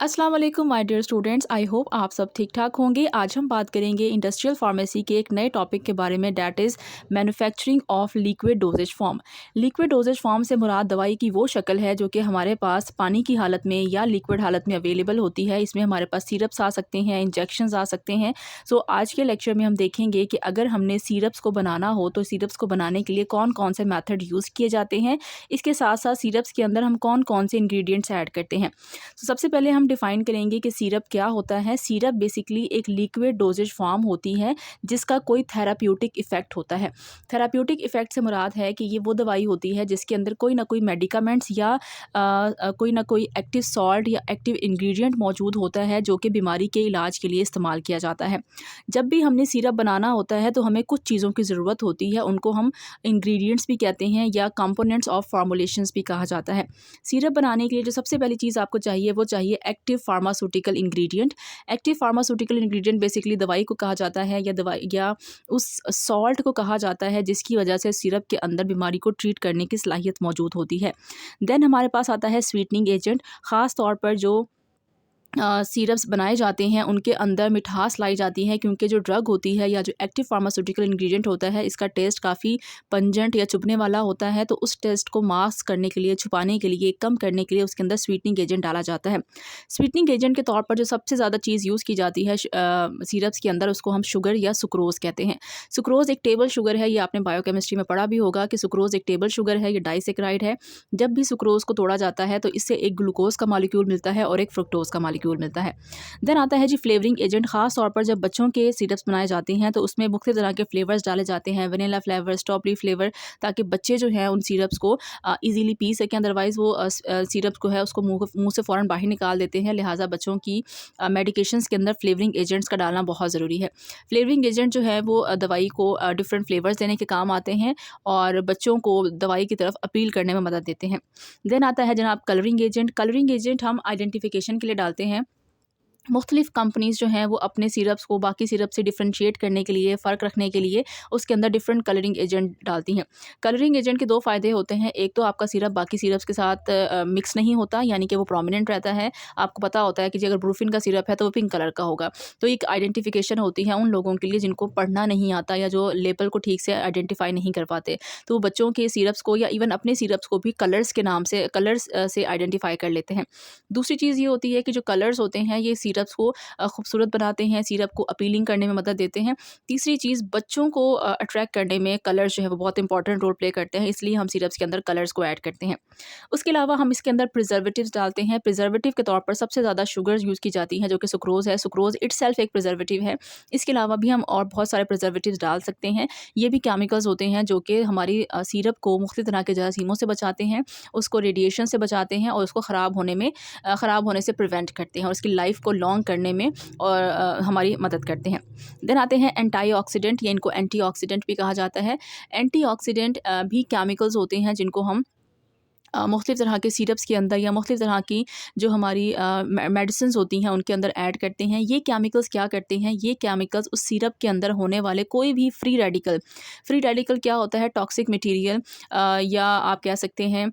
अस्सलाम वालेकुम my dear students, I hope आप सब ठीक ठाक होंगे। आज हम बात करेंगे इंडस्ट्रियल फार्मेसी के एक नए टॉपिक के बारे में, that is manufacturing of liquid doses form. Liquid doses form से मुराद दवाई की वो शक्ल है जो कि हमारे पास पानी की हालत में या लिक्विड हालत में अवेलेबल होती है। इसमें हमारे पास सिरप्स आ सकते हैं, इंजेक्शंस आ सकते हैं। सो आज के लेक्चर में हम देखेंगे कि अगर हमने सिरप्स को बनाना हो तो सिरप्स को बनाने के लिए कौन कौन से मेथड यूज़ किए जाते हैं। इसके साथ साथ सिरप्स के अंदर हम कौन कौन से इंग्रेडिएंट्स ऐड करते हैं। तो सबसे पहले हम डिफ़ाइन करेंगे कि सिरप क्या होता है। सिरप बेसिकली एक लिक्विड डोजेज फॉर्म होती है जिसका कोई थेराप्यूटिक इफ़ेक्ट होता है। थेराप्यूटिक इफ़ेक्ट से मुराद है कि ये वो दवाई होती है जिसके अंदर कोई ना कोई मेडिकामेंट्स या कोई ना कोई एक्टिव सॉल्ट या एक्टिव इंग्रेडिएंट मौजूद होता है जो कि बीमारी के इलाज के लिए इस्तेमाल किया जाता है। जब भी हमने सिरप बनाना होता है तो हमें कुछ चीज़ों की ज़रूरत होती है, उनको हम इंग्रेडिएंट्स भी कहते हैं या कंपोनेंट्स ऑफ फॉर्मुलेशंस भी कहा जाता है। सिरप बनाने के लिए जो सबसे पहली चीज़ आपको चाहिए वो चाहिए active pharmaceutical ingredient. Active pharmaceutical ingredient basically दवाई को कहा जाता है या दवाई या उस सॉल्ट को कहा जाता है जिसकी वजह से सिरप के अंदर बीमारी को ट्रीट करने की सलाहियत मौजूद होती है। देन हमारे पास आता है स्वीटनिंग एजेंट। ख़ास तौर पर जो सिरप्स बनाए जाते हैं उनके अंदर मिठास लाई जाती है, क्योंकि जो ड्रग होती है या जो एक्टिव फार्मास्यूटिकल इंग्रेडिएंट होता है इसका टेस्ट काफ़ी पंजेंट या चुभने वाला होता है। तो उस टेस्ट को मास्क करने के लिए, छुपाने के लिए, कम करने के लिए उसके अंदर स्वीटनिंग एजेंट डाला जाता है। स्वीटनिंग एजेंट के तौर पर जो सबसे ज़्यादा चीज़ यूज़ की जाती है सिरप्स के अंदर, उसको हम शुगर या सुक्रोज़ कहते हैं। सुक्रोज़ एक टेबल शुगर है, ये आपने बायोकेमिस्ट्री में पढ़ा भी होगा कि सुक्रोज़ एक टेबल शुगर है, ये डाइसैकेराइड है। जब भी सुक्रोज़ को तोड़ा जाता है तो इससे एक ग्लूकोज़ का मॉलिक्यूल मिलता है और एक फ्रुक्टोज़ का मॉलिक्यूल मिलता है। देन आता है जी फ्लेवरिंग एजेंट। ख़ास तौर पर जब बच्चों के सिरप्स बनाए जाते हैं तो उसमें मुख्तलिफ तरह के फ्लेवर्स डाले जाते हैं, वनीला फ्लेवर, स्ट्रॉबेरी फ्लेवर, ताकि बच्चे जो हैं उन सिरप्स को ईज़िली पी सकें। अदरवाइज़ वो सिरप को है उसको मुँह से फ़ौरन बाहर निकाल देते हैं। लिहाजा बच्चों की मेडिकेशंस के अंदर फ्लेवरिंग एजेंट्स का डालना बहुत ज़रूरी है। फ्लेवरिंग एजेंट जो है वो दवाई को डिफरेंट फ्लेवर्स देने के काम आते हैं और बच्चों को दवाई की तरफ अपील करने में मदद देते हैं। देन आता है जनाब कलरिंग एजेंट। कलरिंग एजेंट हम आइडेंटिफिकेशन के लिए डालते हैं। मुख्तलिफ़ कंपनीज़ जो हैं वो अपने सिरप्स को बाकी सिरप से डिफरेंशिएट करने के लिए, फ़र्क रखने के लिए उसके अंदर डिफरेंट कलरिंग एजेंट डालती हैं। कलरिंग एजेंट के 2 फ़ायदे होते हैं। एक तो आपका सिरप बाकी सिरप्स के साथ मिक्स नहीं होता, यानी कि वो प्रोमिनेंट रहता है। आपको पता होता है कि जी अगर ब्रूफिन का सिरप है तो वो पिंक कलर का होगा। तो एक आइडेंटिफिकेशन होती है उन लोगों के लिए जिनको पढ़ना नहीं आता या जो लेबल को ठीक से आइडेंटिफ़ाई नहीं कर पाते। तो वो बच्चों के सिरप्स को या इवन अपने सिरप्स को भी कलर्स के नाम से, कलर्स से आइडेंटिफ़ाई कर लेते हैं। दूसरी चीज़ ये होती है कि जो कलर्स होते हैं ये सिरप्स को खूबसूरत बनाते हैं, सिरप को अपीलिंग करने में मदद देते हैं। तीसरी चीज़, बच्चों को अट्रैक्ट करने में कलर्स जो है वो बहुत इंपॉर्टेंट रोल प्ले करते हैं, इसलिए हम सिरप्स के अंदर कलर्स को ऐड करते हैं। उसके अलावा हम इसके अंदर प्रिजर्वेटिव्स डालते हैं। प्रिजर्वेटिव के तौर पर सबसे ज़्यादा शुगर्स यूज़ की जाती हैं जो कि सुक्रोज़ है। सुक्रोज़ इटसेल्फ एक प्रिजर्वेटिव है। इसके अलावा भी हम और बहुत सारे प्रिजर्वेटिव्स डाल सकते हैं। ये भी केमिकल्स होते हैं जो कि हमारी सिरप को मुख्तलिफ तरह के जरासीमों से बचाते हैं, उसको रेडिएशन से बचाते हैं और उसको ख़राब होने से प्रिवेंट करते हैं और उसकी लाइफ को लॉन्ग करने में और हमारी मदद करते हैं। देन आते हैं एंटीऑक्सीडेंट, या इनको एंटीऑक्सीडेंट भी कहा जाता है। एंटीऑक्सीडेंट भी केमिकल्स होते हैं जिनको हम मुख्तलिफ तरह के सिरप्स के अंदर या मुख्तलिफ तरह की जो हमारी मेडिसिन्स होती हैं उनके अंदर ऐड करते हैं। ये केमिकल्स क्या करते हैं, ये केमिकल्स उस सिरप के अंदर होने वाले कोई भी फ्री रेडिकल क्या होता है, टॉक्सिक मटीरियल, या आप कह सकते हैं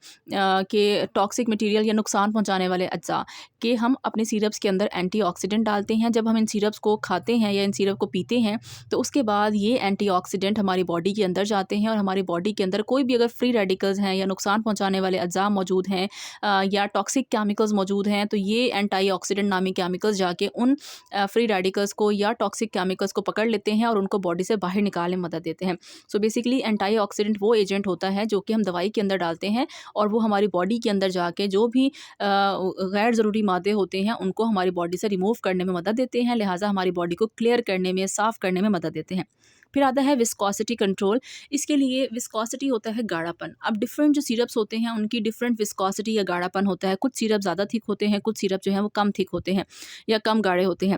कि टॉक्सिक मटीरियल या नुकसान पहुंचाने वाले अज्जा के हम अपने सिरप्स के अंदर एंटीऑक्सीडेंट डालते हैं। जब हम इन सिरप्स को खाते हैं या इन सिरप को पीते हैं तो उसके बाद ये एंटीऑक्सीडेंट हमारी बॉडी के अंदर जाते हैं और हमारी बॉडी के अंदर कोई भी अगर फ्री रेडिकल्स हैं या नुकसान पहुंचाने वाले अज्जा मौजूद हैं या टॉक्सिक केमिकल्स मौजूद हैं तो ये एंटीऑक्सीडेंट नामी केमिकल्स जाके उन फ्री रेडिकल्स को या टॉक्सिक केमिकल्स को पकड़ लेते हैं और उनको बॉडी से बाहर निकालने में मदद देते हैं। सो बेसिकली एंटीऑक्सीडेंट वो एजेंट होता है जो कि हम दवाई के अंदर डालते हैं और वो हमारी बॉडी के अंदर जाके जो भी गैर ज़रूरी मादे होते हैं उनको हमारी बॉडी से रिमूव करने में मदद देते हैं, लिहाजा हमारी बॉडी को क्लियर करने में, साफ़ करने में मदद देते हैं। फिर आता है विस्कोसिटी कंट्रोल। इसके लिए विस्कोसिटी होता है गाढ़ापन। अब डिफरेंट जो सिरप्स होते हैं उनकी डिफरेंट विस्कोसिटी या गाढ़ापन होता है। कुछ सिरप ज़्यादा थिक होते हैं, कुछ सिरप जो है वो कम थिक होते हैं या कम गाढ़े होते हैं।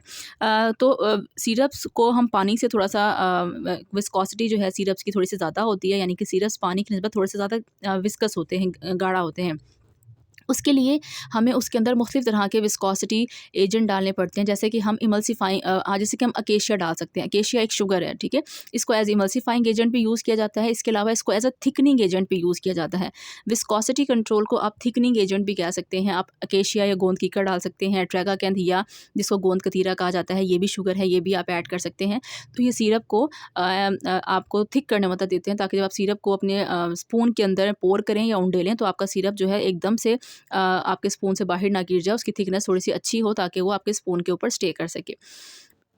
सिरप्स को हम पानी से थोड़ा सा विस्कोसिटी जो है सिरप्स की थोड़ी सी ज़्यादा होती है, यानी कि सिरप्स पानी की निस्बत थोड़े से ज़्यादा विस्कस होते हैं, गाढ़ा होते हैं। उसके लिए हमें उसके अंदर मुख्तलिफ़ तरह के विस्कोसिटी एजेंट डालने पड़ते हैं, जैसे कि हम इमल्सिफाइंग जैसे कि हम अकेशिया डाल सकते हैं। अकेशिया एक शुगर है, ठीक है, इसको एज इमल्सिफाइंग एजेंट भी यूज़ किया जाता है। इसके अलावा इसको एज अ थिकनिंग एजेंट भी यूज़ किया जाता है। विस्कोसिटी कंट्रोल को आप थिकनिंग एजेंट भी कह सकते हैं। आप अकेशिया या गोंद कीकर डाल सकते हैं, ट्रैगाकैंथ या जिसको गोंद कतीरा कहा जाता है, ये भी शुगर है, ये भी आप ऐड कर सकते हैं। तो ये सिरप को आपको थिक करने में मदद देते हैं, ताकि जब आप सिरप को अपने स्पून के अंदर पोर करें या उंडेलें तो आपका सिरप जो है एकदम से आपके स्पून से बाहर ना गिर जाए, उसकी थिकनेस थोड़ी सी अच्छी हो ताकि वो आपके स्पून के ऊपर स्टे कर सके।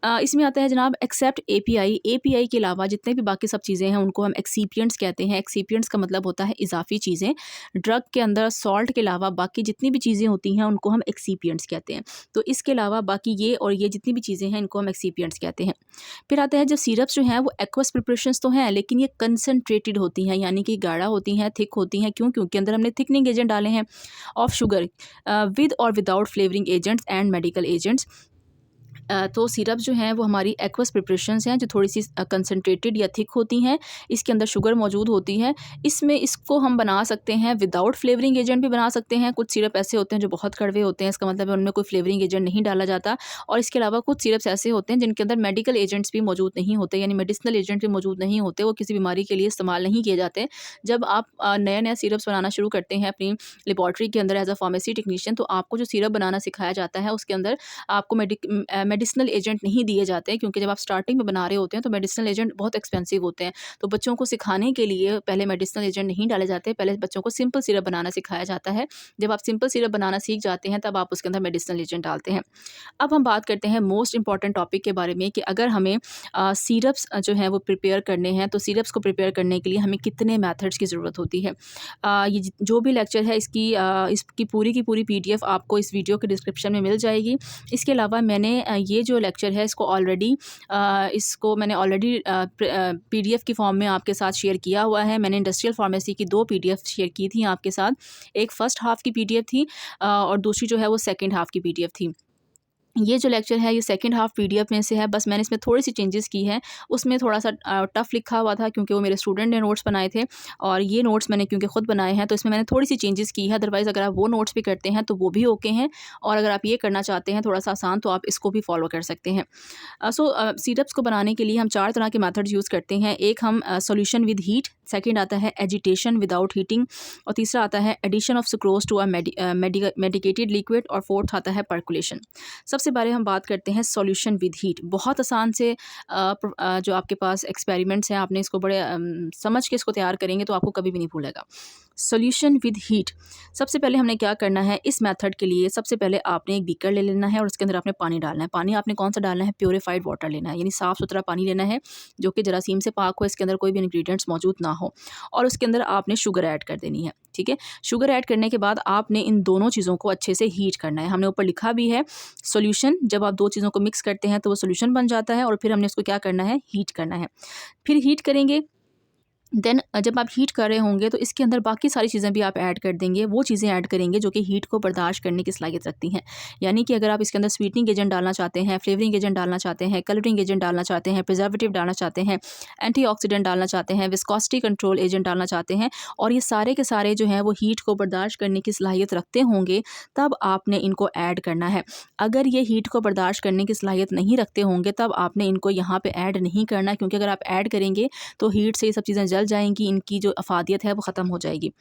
इसमें आता है जनाब एक्सेप्ट एपीआई। एपीआई के अलावा जितने भी बाकी सब चीज़ें हैं उनको हम एक्सीपिएंट्स कहते हैं। एक्सीपिएंट्स का मतलब होता है इजाफी चीज़ें। ड्रग के अंदर सॉल्ट के अलावा बाकी जितनी भी चीज़ें होती हैं उनको हम एक्सीपिएंट्स कहते हैं। तो इसके अलावा बाकी ये और ये जितनी भी चीज़ें हैं इनको हम एक्सीपिएंट्स कहते हैं। फिर आता है जो सिरप्स जो हैं वो एक्वस प्रिपरेशंस तो हैं, लेकिन ये कंसनट्रेटेड होती हैं, यानी कि गाढ़ा होती हैं, थिक होती हैं। क्यों? क्योंकि अंदर हमने थिकनिंग एजेंट डाले हैं ऑफ शुगर विद और without flavouring agents and medical agents. तो सिरप जो हैं वो हमारी एक्वस प्रिपरेशंस हैं जो थोड़ी सी कंसनट्रेटेड या थिक होती हैं। इसके अंदर शुगर मौजूद होती है। इसमें इसको हम बना सकते हैं विदाउट फ्लेवरिंग एजेंट भी बना सकते हैं। कुछ सिरप ऐसे होते हैं जो बहुत कड़वे होते हैं, इसका मतलब है उनमें कोई फ्लेवरिंग एजेंट नहीं डाला जाता। और इसके अलावा कुछ सिरप्स ऐसे होते हैं जिनके अंदर मेडिकल एजेंट्स भी मौजूद नहीं होते, यानी मेडिसिनल एजेंट भी मौजूद नहीं होते, वो किसी बीमारी के लिए इस्तेमाल नहीं किए जाते। जब आप नए नए सिरप्स बनाना शुरू करते हैं अपनी लेबॉर्ट्री के अंदर एज अ फार्मेसी टेक्नीशियन, तो आपको जो सिरप बनाना सिखाया जाता है उसके अंदर आपको मेडिसिनल एजेंट नहीं दिए जाते हैं, क्योंकि जब आप स्टार्टिंग में बना रहे होते हैं तो मेडिसिनल एजेंट बहुत एक्सपेंसिव होते हैं। तो बच्चों को सिखाने के लिए पहले मेडिसिनल एजेंट नहीं डाले जाते, पहले बच्चों को सिंपल सिरप बनाना सिखाया जाता है। जब आप सिंपल सिरप बनाना सीख जाते हैं तब आप उसके अंदर मेडिसिनल एजेंट डालते हैं। अब हम बात करते हैं मोस्ट इंपॉर्टेंट टॉपिक के बारे में कि अगर हमें सिरप्स जो हैं वो प्रिपेयर करने हैं, तो सिरप्स को प्रिपेयर करने के लिए हमें कितने मेथड्स की ज़रूरत होती है। जो भी लेक्चर है इसकी पूरी की पूरी PDF आपको इस वीडियो के डिस्क्रिप्शन में मिल जाएगी। इसके अलावा मैंने ये जो लेक्चर है इसको मैंने ऑलरेडी PDF की फॉर्म में आपके साथ शेयर किया हुआ है। मैंने इंडस्ट्रियल फार्मेसी की 2 PDF शेयर की थी आपके साथ। एक फ़र्स्ट हाफ़ की PDF थी और दूसरी जो है वो सेकंड हाफ़ की PDF थी। ये जो लेक्चर है ये सेकंड हाफ़ PDF में से है, बस मैंने इसमें थोड़ी सी चेंजेस की है। उसमें थोड़ा-सा टफ़ लिखा हुआ था क्योंकि वो मेरे स्टूडेंट ने नोट्स बनाए थे, और ये नोट्स मैंने क्योंकि खुद बनाए हैं तो इसमें मैंने थोड़ी सी चेंजेस की है। अदरवाइज़ अगर आप वो नोट्स भी करते हैं तो वो भी ओके हैं, और अगर आप ये करना चाहते हैं थोड़ा-सा आसान, तो आप इसको भी फ़ॉलो कर सकते हैं। सिरप्स को बनाने के लिए हम 4 तरह के मेथड्स यूज़ करते हैं। एक हम सॉल्यूशन विद हीट, सेकंड आता है एजिटेशन विदाउट हीटिंग, और तीसरा आता है addition of sucrose to a medicated liquid, और फोर्थ आता है परकुलेशन। सबसे पहले हम बात करते हैं सॉल्यूशन विद हीट। बहुत आसान से जो आपके पास एक्सपेरिमेंट्स हैं, आपने इसको बड़े समझ के इसको तैयार करेंगे तो आपको कभी भी नहीं भूलेगा। सॉल्यूशन विद हीट, सबसे पहले हमने क्या करना है इस मेथड के लिए, सबसे पहले आपने एक बीकर ले लेना है और उसके अंदर आपने पानी डालना है। पानी आपने कौन सा डालना है? प्योरीफाइड वाटर लेना है, यानी साफ़ सुथरा पानी लेना है जो कि जरासीम से पाक हो, इसके अंदर कोई भी इंग्रेडिएंट्स मौजूद ना हो, और उसके अंदर आपने शुगर ऐड कर देनी है। ठीक है, शुगर ऐड करने के बाद आपने इन दोनों चीज़ों को अच्छे से हीट करना है। हमने ऊपर लिखा भी है सॉल्यूशन, जब आप 2 चीज़ों को मिक्स करते हैं तो वो सॉल्यूशन बन जाता है, और फिर हमने इसको क्या करना है? हीट करना है। फिर हीट करेंगे, देन जब आप हीट कर रहे होंगे तो इसके अंदर बाकी सारी चीज़ें भी आप ऐड कर देंगे। वो चीज़ें ऐड करेंगे जो कि हीट को बर्दाश्त करने की सलाहियत रखती हैं। यानी कि अगर आप इसके अंदर स्वीटनिंग एजेंट डालना चाहते हैं, फ्लेवरिंग एजेंट डालना चाहते हैं, कलरिंग एजेंट डालना चाहते हैं, प्रिजर्वेटिव डालना चाहते हैं, एंटीऑक्सीडेंट डालना चाहते हैं, विस्कोसिटी कंट्रोल एजेंट डालना चाहते हैं, और ये सारे के सारे जो हैं वो हीट को बर्दाश्त करने की सलाहियत रखते होंगे, तब आपने इनको ऐड करना है। अगर ये हीट को बर्दाश्त करने की सलाहियत नहीं रखते होंगे तब आपने इनको यहाँ पे ऐड नहीं करना, क्योंकि अगर आप ऐड करेंगे तो हीट से ये सब चीज़ें जल जाएंगी, इनकी जो अफादियत है वो ख़त्म हो जाएगी।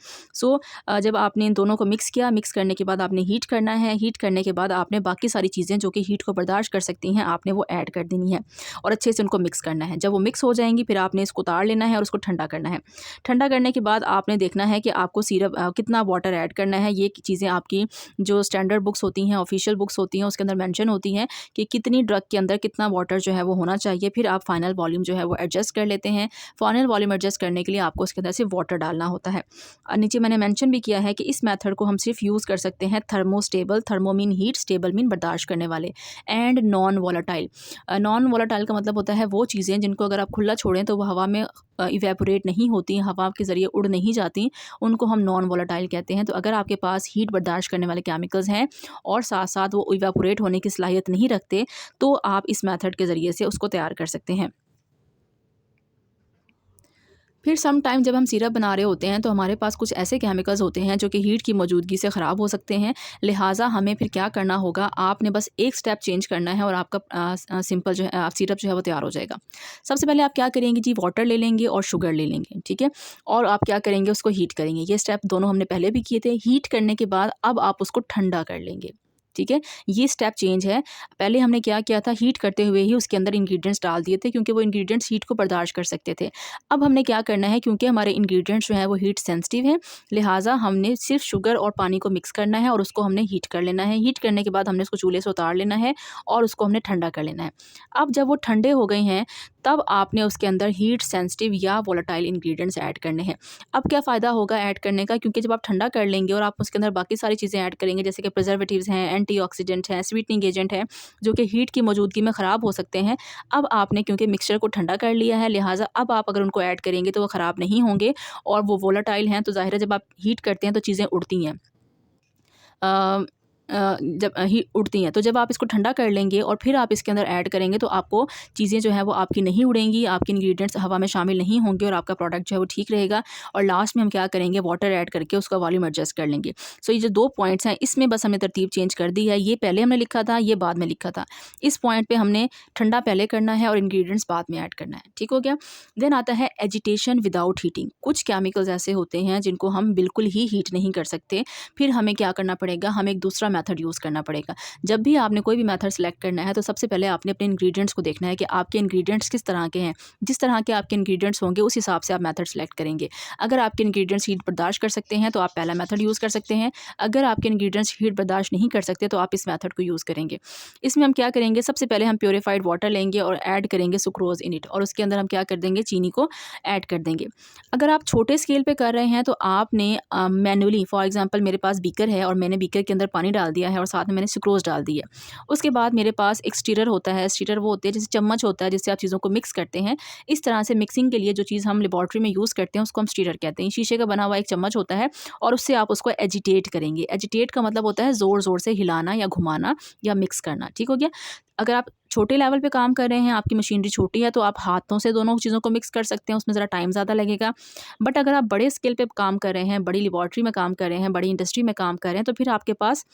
जब आपने इन दोनों को मिक्स किया, मिक्स करने के बाद आपने हीट करना है। हीट करने के बाद आपने बाकी सारी चीज़ें जो कि हीट को बर्दाश्त कर सकती हैं आपने वो ऐड कर देनी है, और अच्छे से उनको मिक्स करना है। जब वो मिक्स हो जाएंगी फिर आपने इसको उतार लेना है और उसको ठंडा करना है। ठंडा करने के बाद आपने देखना है कि आपको सिरप कितना वाटर ऐड करना है। ये चीज़ें आपकी जो स्टैंडर्ड बुक्स होती हैं, ऑफिशियल बुक्स होती हैं, उसके अंदर मेंशन होती हैं कि कितनी ड्रग के अंदर कितना वाटर जो है वो होना चाहिए। फिर आप फाइनल वॉल्यूम जो है वो एडजस्ट कर लेते हैं। फाइनल वॉल्यूम एडजस्ट करने के लिए आपको उसके अंदर से वाटर डालना होता है। और नीचे मैंने मेंशन भी किया है कि इस मेथड को हम सिर्फ यूज़ कर सकते हैं thermostable, thermo mean heat, stable mean बर्दाश्त करने वाले, and non volatile. Non volatile का मतलब होता है वो चीज़ें जिनको अगर आप खुला छोड़ें तो वो हवा में इवेपोरेट नहीं होती, हवा के ज़रिए उड़ नहीं जाती, उनको हम नॉन वॉलेटाइल कहते हैं। तो अगर आपके पास हीट बर्दाश्त करने वाले केमिकल्स हैं और साथ साथ वो इवेपोरेट होने की सलाहियत नहीं रखते, तो आप इस मेथड के ज़रिए से उसको तैयार कर सकते हैं। फिर सम टाइम जब हम सिरप बना रहे होते हैं तो हमारे पास कुछ ऐसे केमिकल्स होते हैं जो कि हीट की मौजूदगी से ख़राब हो सकते हैं। लिहाजा हमें फिर क्या करना होगा, आपने बस एक स्टेप चेंज करना है और आपका सिंपल जो है सिरप जो है वो तैयार हो जाएगा। सबसे पहले आप क्या करेंगे जी, वाटर ले लेंगे और शुगर ले लेंगे, ठीक है? और आप क्या करेंगे, उसको हीट करेंगे। ये स्टेप दोनों हमने पहले भी किए थे। हीट करने के बाद अब आप उसको ठंडा कर लेंगे, ठीक है? ये स्टेप चेंज है। पहले हमने क्या किया था, हीट करते हुए ही उसके अंदर इंग्रीडिएंट्स डाल दिए थे क्योंकि वो इंग्रीडिएंट्स हीट को बर्दाश्त कर सकते थे। अब हमने क्या करना है, क्योंकि हमारे इंग्रेडिएंट्स जो हैं वो हीट सेंसिटिव हैं, लिहाजा हमने सिर्फ शुगर और पानी को मिक्स करना है और उसको हमने हीट कर लेना है। हीट करने के बाद हमने उसको चूल्हे से उतार लेना है और उसको हमने ठंडा कर लेना है। अब जब वो ठंडे हो गए हैं, तब आपने उसके अंदर हीट सेंसिटिव या वोलेटाइल इंग्रेडिएंट्स ऐड करने हैं। अब क्या फ़ायदा होगा ऐड करने का, क्योंकि जब आप ठंडा कर लेंगे और आप उसके अंदर बाकी सारी चीज़ें ऐड करेंगे, जैसे कि प्रिजर्वेटिव्स हैं, एंटीऑक्सीडेंट हैं, स्वीटनिंग एजेंट हैं, जो कि हीट की मौजूदगी में ख़राब हो सकते हैं। अब आपने क्योंकि मिक्सचर को ठंडा कर लिया है, लिहाजा अब आप अगर उनको ऐड करेंगे तो वो ख़राब नहीं होंगे और वो वोलेटाइल हैं, तो ज़ाहिर है जब आप हीट करते हैं तो चीज़ें उड़ती हैं। अ जब ही उड़ती हैं, तो जब आप इसको ठंडा कर लेंगे और फिर आप इसके अंदर ऐड करेंगे तो आपको चीज़ें जो हैं वो आपकी नहीं उड़ेंगी, आपके इंग्रीडिएंट्स हवा में शामिल नहीं होंगे और आपका प्रोडक्ट जो है वो ठीक रहेगा। और लास्ट में हम क्या करेंगे, वाटर ऐड करके उसका वॉल्यूम एडजस्ट कर लेंगे। सो ये जो 2 पॉइंट्स हैं, इसमें बस हमने तरतीब चेंज कर दी है। ये पहले हमने लिखा था, ये बाद में लिखा था। इस पॉइंट पे हमने ठंडा पहले करना है और इंग्रीडिएंट्स बाद में ऐड करना है। ठीक हो गया? देन आता है एजिटेशन विदाउट हीटिंग। कुछ केमिकल्स ऐसे होते हैं जिनको हम बिल्कुल ही हीट नहीं कर सकते। फिर हमें क्या करना पड़ेगा, हमें एक दूसरा मेथड यूज़ करना पड़ेगा। जब भी आपने कोई भी मेथड सेलेक्ट करना है तो सबसे पहले आपने अपने इंग्रेडिएंट्स को देखना है कि आपके इंग्रेडिएंट्स किस तरह के हैं। जिस तरह के आपके इंग्रेडिएंट्स होंगे उस हिसाब से आप मेथड सेलेक्ट करेंगे। अगर आपके इंग्रेडिएंट्स हीट बर्दाश्त कर सकते हैं तो आप पहला मेथड यूज़ कर सकते हैं। अगर आपके इंग्रेडिएंट्स हीट बर्दाश्त नहीं कर सकते तो आप इस मेथड को यूज़ करेंगे। इसमें हम क्या करेंगे, सबसे पहले हम प्योरीफाइड वाटर लेंगे और ऐड करेंगे सुक्रोज़ इन इट, और उसके अंदर हम क्या कर देंगे, चीनी को ऐड कर देंगे। अगर आप छोटे स्केल पे कर रहे हैं तो आपने मैनुअली, फॉर एग्जांपल मेरे पास बीकर है और मैंने बीकर के अंदर पानी डाल दिया है और साथ में मैंने सुक्रोज़ डाल दी है। उसके बाद मेरे पास एक स्टीरर होता है। स्टीरर वो होती है जैसे चम्मच होता है जिससे आप चीज़ों को मिक्स करते हैं। इस तरह से मिक्सिंग के लिए जो चीज़ हम लेबॉर्ट्री में यूज़ करते हैं उसको हम स्टीरर कहते हैं। शीशे का बना हुआ एक चम्मच होता है और उससे आप उसको एजिटेट करेंगे। एजिटेट का मतलब होता है ज़ोर-ज़ोर से हिलाना या घुमाना या मिक्स करना। ठीक हो गया? अगर आप छोटे लेवल पे काम कर रहे हैं, आपकी मशीनरी छोटी है, तो आप हाथों से दोनों चीज़ों को मिक्स कर सकते हैं, उसमें ज़रा टाइम ज़्यादा लगेगा। बट अगर आप बड़े स्केल पे काम कर रहे हैं, बड़ी लेबॉर्ट्री में काम कर रहे हैं, बड़ी इंडस्ट्री में काम कर रहे हैं, तो फिर आपके पास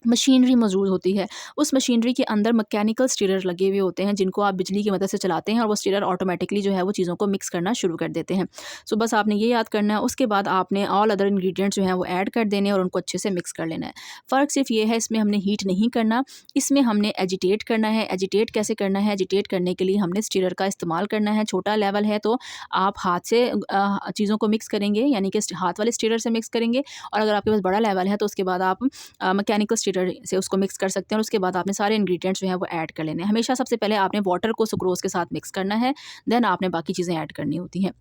मशीनरी मौजूद होती है। उस मशीनरी के अंदर मैकेनिकल स्टीरर लगे हुए होते हैं जिनको आप बिजली की मदद से चलाते हैं और वो स्टीरर ऑटोमेटिकली जो है वो चीज़ों को मिक्स करना शुरू कर देते हैं। सो बस आपने ये याद करना है। उसके बाद आपने ऑल अदर इंग्रीडिएंट्स जो हैं वो ऐड कर देने और उनको अच्छे से मिक्स कर लेना है। फ़र्क सिर्फ ये है, इसमें हमने हीट नहीं करना, इसमें हमने एजिटेट करना है। एजिटेट कैसे करना है? एजिटेट करने के लिए हमने स्टीरर का इस्तेमाल करना है। छोटा लेवल है तो आप हाथ से चीज़ों को मिक्स करेंगे, यानी कि हाथ वाले स्टीरर से मिक्स करेंगे। और अगर आपके पास बड़ा लेवल है तो उसके बाद आप मैकेनिकल स्टीरर से उसको मिक्स कर सकते हैं और उसके बाद आपने सारे इंग्रेडिएंट्स जो हैं वो ऐड कर लेने हैं। हमेशा सबसे पहले आपने वाटर को सुक्रोज़ के साथ मिक्स करना है, देन आपने बाकी चीज़ें ऐड करनी होती हैं।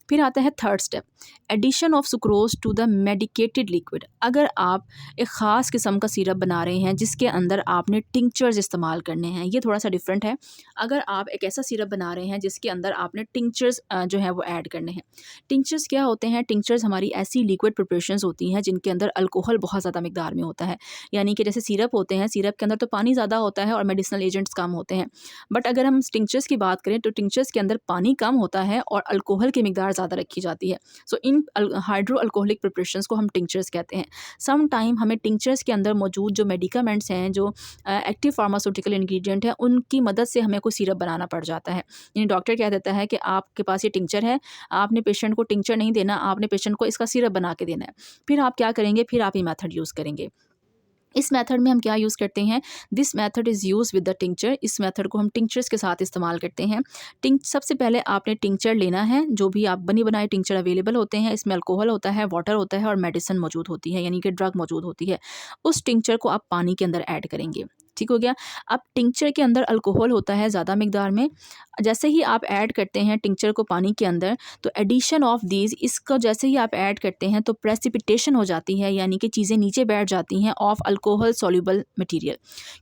फिर आता है third step, addition of sucrose to the medicated liquid. अगर आप एक ख़ास किस्म का सिरप बना रहे हैं जिसके अंदर आपने टिंक्चर्स इस्तेमाल करने हैं, ये थोड़ा सा डिफरेंट है। अगर आप एक ऐसा सिरप बना रहे हैं जिसके अंदर आपने टिंक्चर्स जो है वो ऐड करने हैं। टिंक्चर्स क्या होते हैं? टिंक्चर्स हमारी ऐसी लिक्विड प्रिपरेशंस होती हैं जिनके अंदर अल्कोहल बहुत ज़्यादा मिकदार में होता है। यानी कि जैसे सिरप होते हैं, सिरप के अंदर तो पानी ज़्यादा होता है और मेडिसिनल एजेंट्स कम होते हैं। बट अगर हम टिंक्चर्स की बात करें तो टिंक्चर्स के अंदर पानी कम होता है और अल्कोहल की मिकदार ज़्यादा रखी जाती है। सो इन हाइड्रो अल्कोहलिक प्रिपरेशंस को हम टिंक्चर्स कहते हैं। सम टाइम हमें टिंक्चर्स के अंदर मौजूद जो मेडिकामेंट्स हैं, जो एक्टिव फार्मास्यूटिकल इंग्रेडिएंट हैं, उनकी मदद से हमें कोई सिरप बनाना पड़ जाता है। यानी डॉक्टर कह देता है कि आपके पास ये टिंक्चर है, आपने पेशेंट को टिंक्चर नहीं देना, आपने पेशेंट को इसका सिरप बना के देना है। फिर आप क्या करेंगे? फिर आप ये मेथड यूज़ करेंगे। इस मेथड में हम क्या यूज़ करते हैं? This method is use with the tincture. इस मेथड को हम टिंक्चर्स के साथ इस्तेमाल करते हैं। सबसे पहले आपने टिंक्चर लेना है, जो भी आप बनी बनाए टिंक्चर अवेलेबल होते हैं। इसमें अल्कोहल होता है, वाटर होता है और मेडिसिन मौजूद होती है, यानी कि ड्रग मौजूद होती है। उस टिंक्चर को आप पानी के अंदर ऐड करेंगे। ठीक हो गया? अब टिंक्चर के अंदर अल्कोहल होता है ज़्यादा मिकदार में। जैसे ही आप ऐड करते हैं टिंक्चर को पानी के अंदर, तो एडिशन ऑफ दीज, इसको जैसे ही आप ऐड करते हैं तो प्रेसिपिटेशन हो जाती है, यानी कि चीज़ें नीचे बैठ जाती हैं ऑफ अल्कोहल सॉल्युबल मटेरियल।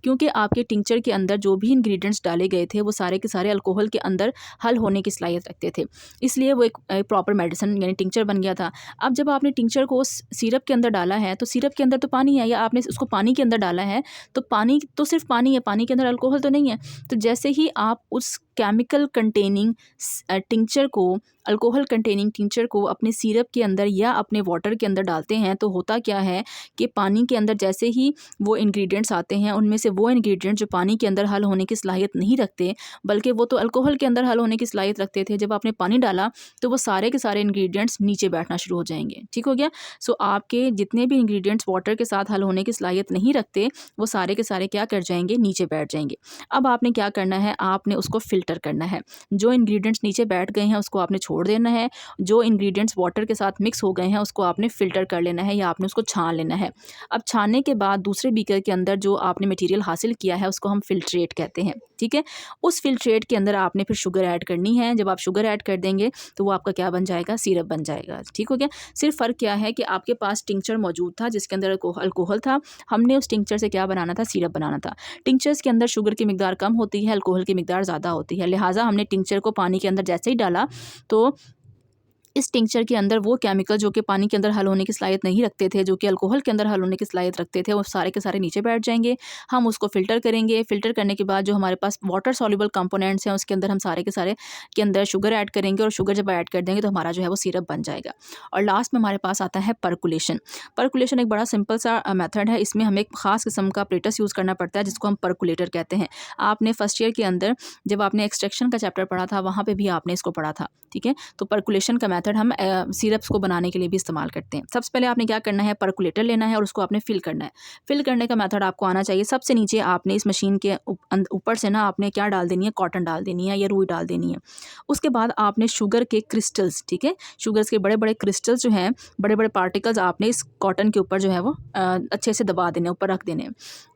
क्योंकि आपके टिंक्चर के अंदर जो भी इंग्रेडिएंट्स डाले गए थे वो सारे के सारे अल्कोहल के अंदर हल होने की सलाहियत रखते थे, इसलिए वो एक प्रॉपर मेडिसिन यानी टिंक्चर बन गया था। अब जब आपने टिंक्चर को उस सिरप के अंदर डाला है तो सिरप के अंदर तो पानी है, या आपने उसको पानी के अंदर डाला है तो पानी तो सिर्फ पानी है, पानी के अंदर अल्कोहल तो नहीं है। तो जैसे ही आप उस केमिकल कंटेनिंग टिंक्चर को अल्कोहल कंटेनिंग टिंचर को अपने सिरप के अंदर या अपने वाटर के अंदर डालते हैं तो होता क्या है कि पानी के अंदर जैसे ही वो इंग्रेडिएंट्स आते हैं, उनमें से वो इंग्रेडिएंट्स जो पानी के अंदर हल होने की सलाहियत नहीं रखते, बल्कि वो तो अल्कोहल के अंदर हल होने की सलाहियत रखते थे, जब आपने पानी डाला तो वो सारे के सारे इंग्रेडिएंट्स नीचे बैठना शुरू हो जाएंगे। ठीक हो गया। सो आपके जितने भी इंग्रेडिएंट्स वाटर के साथ हल होने की सलाहियत नहीं रखते, वो सारे के सारे क्या कर जाएंगे, नीचे बैठ जाएंगे। अब आपने क्या करना है, आपने उसको फ़िल्टर करना है। जो इंग्रेडिएंट्स नीचे बैठ गए हैं उसको आपने छोड़ देना है, जो इंग्रेडिएंट्स वाटर के साथ मिक्स हो गए हैं उसको आपने फ़िल्टर कर लेना है या आपने उसको छान लेना है। अब छानने के बाद दूसरे बीकर के अंदर जो आपने मटेरियल हासिल किया है उसको हम फ़िल्ट्रेट कहते हैं। ठीक है। उस फ़िल्ट्रेट के अंदर आपने फिर शुगर ऐड करनी है। जब आप शुगर ऐड कर देंगे तो वो आपका क्या बन जाएगा, सिरप बन जाएगा। ठीक हो गया। सिर्फ फ़र्क क्या है कि आपके पास टिंचर मौजूद था जिसके अंदर अल्कोहल था, हमने उस टिंचर से क्या बनाना था, सिरप बनाना था। टिंचर्स के अंदर शुगर की मिकदार कम होती है, अल्कोहल की मिकदार ज़्यादा होती है, लिहाजा हमने टिंचर को पानी के अंदर जैसे ही डाला तो इस टिंचर के अंदर वो केमिकल जो कि पानी के अंदर हल होने की सलाहियत नहीं रखते थे, जो कि अल्कोहल के अंदर हल होने की सलाहियत रखते थे, वो सारे के सारे नीचे बैठ जाएंगे। हम उसको फ़िल्टर करेंगे। फ़िल्टर करने के बाद जो हमारे पास वाटर सॉल्युबल कंपोनेंट्स हैं उसके अंदर हम सारे के सारे के अंदर शुगर ऐड करेंगे, और शुगर जब ऐड कर देंगे तो हमारा जो है वो सिरप बन जाएगा। और लास्ट में हमारे पास आता है परकुलेशन। परकुलेशन एक बड़ा सिंपल सा मेथड है। इसमें हमें एक ख़ास किस्म का अपरेटस यूज़ करना पड़ता है जिसको हम परकुलेटर कहते हैं। आपने फर्स्ट ईयर के अंदर जब आपने एक्सट्रैक्शन का चैप्टर पढ़ा था वहाँ पर भी आपने इसको पढ़ा था। ठीक है। तो परकुलेशन का मेथड हम सिरप्स को बनाने के लिए भी इस्तेमाल करते हैं। सबसे पहले आपने क्या करना है, परकुलेटर लेना है और उसको आपने फिल करना है। फिल करने का मेथड आपको आना चाहिए। सबसे नीचे आपने इस मशीन के ऊपर से ना आपने क्या डाल देनी है, कॉटन डाल देनी है या रुई डाल देनी है। उसके बाद आपने शुगर के क्रिस्टल्स, ठीक है, शुगर्स के बड़े बड़े क्रिस्टल्स जो हैं, बड़े बड़े पार्टिकल्स आपने इस कॉटन के ऊपर जो है वो अच्छे से दबा देने, ऊपर रख देने।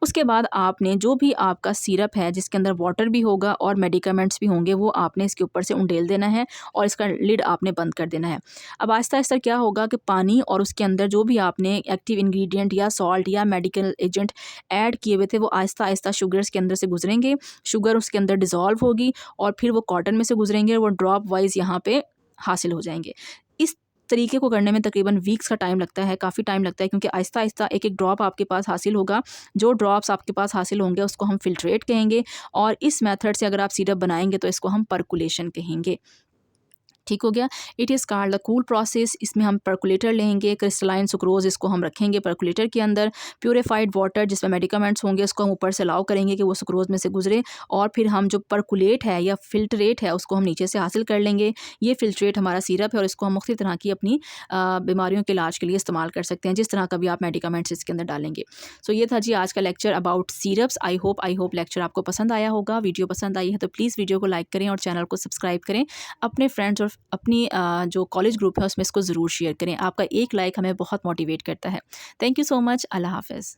उसके बाद आपने जो भी आपका सिरप है जिसके अंदर वाटर भी होगा और मेडिकामेंट्स भी होंगे वो आपने इसके ऊपर से उंडेल देना है और इसका लिड आपने बंद कर देना है। अब आहिस्ता आहिस्ता क्या होगा कि पानी और उसके अंदर जो भी आपने एक्टिव इंग्रेडिएंट या सॉल्ट या मेडिकल एजेंट ऐड किए हुए थे वो आहिस्ता आहिस्ता शुगर्स के अंदर से गुजरेंगे, शुगर उसके अंदर डिज़ोल्व होगी और फिर वो कॉटन में से गुजरेंगे और वो ड्रॉप वाइज यहाँ पे हासिल हो जाएंगे। इस तरीके को करने में तकरीबन वीक्स का टाइम लगता है, काफ़ी टाइम लगता है, क्योंकि आहिस्ता आहिस्ता एक एक ड्रॉप आपके पास हासिल होगा। जो ड्रॉप्स आपके पास हासिल होंगे उसको हम फ़िल्ट्रेट कहेंगे, और इस मेथड से अगर आप सिरप बनाएंगे तो इसको हम परकुलेशन कहेंगे। ठीक हो गया। It is called the cool process. इसमें हम परकुलेटर लेंगे, क्रिस्टलाइन सुक्रोज इसको हम रखेंगे परकुलेटर के अंदर, प्यूरिफाइड वाटर जिसमें मेडिकामेंट्स होंगे उसको हम ऊपर से अलाउ करेंगे कि वो सुक्रोज में से गुजरे, और फिर हम जो परकुलेट है या फिल्ट्रेट है उसको हम नीचे से हासिल कर लेंगे। ये फिल्ट्रेट हमारा सिरप है और इसको हम मुख्तलिफ तरह की अपनी बीमारियों के इलाज के लिए इस्तेमाल कर सकते हैं, जिस तरह का भी आप मेडिकामेंट्स इसके अंदर डालेंगे। सो ये था जी आज का lecture about syrups. I hope lecture आपको पसंद आया होगा। वीडियो पसंद आई है तो प्लीज़ वीडियो को लाइक करें और चैनल को सब्सक्राइब करें। अपने फ्रेंड्स और अपनी जो कॉलेज ग्रुप है उसमें इसको ज़रूर शेयर करें। आपका एक लाइक हमें बहुत मोटिवेट करता है। Thank you so much. अल्लाह हाफ़िज़।